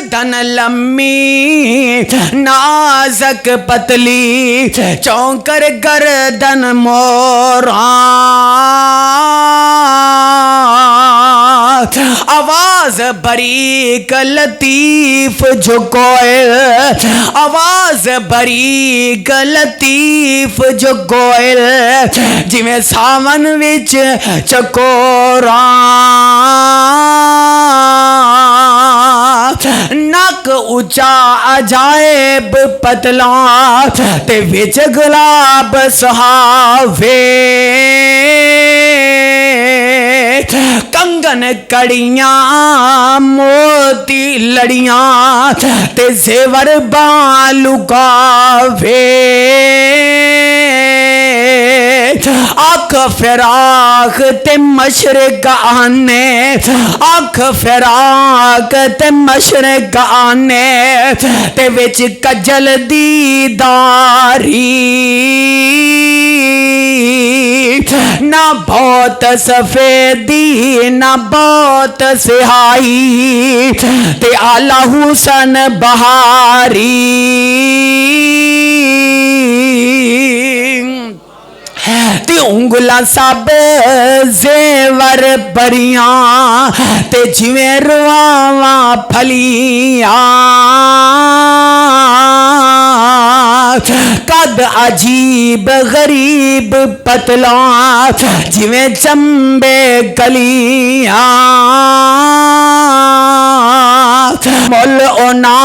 गर्दन लम्मी नाजक पतली चौंकर गर्दन मोरा आवाज बरीक लतीफ जो कोयल आवाज बरीक लतीफ जो कोयल जिवें सावन विच चकोरा नक उचा अजायब पतला ते विच गुलाब सुहावे कंगन कड़ियां मोती लड़ियां ते जेवर बालुकावे आख फिराक ते मशरक आने आख फिराक ते मशरक आने ते विच कजल दी दारी ना बहुत सफेदी ना बहुत सिहाई ते आला हुसन बहारी ते उंगला सब जेवर परियां ते जिवें रुआवा फलियां कद अजीब गरीब पतला जिवें चंबे कलियां मुल ओना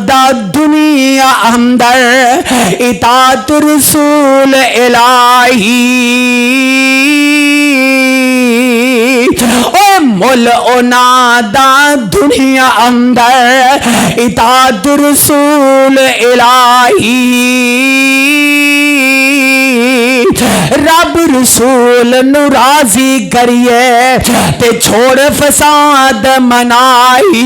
दा दुनिया अंदर इतात रसूल इलाही ओ मुल ओना दा दुनिया अंदर इतात रसूल इलाही रब रसूल नु राजी करिए ते छोड़ फसाद मनाई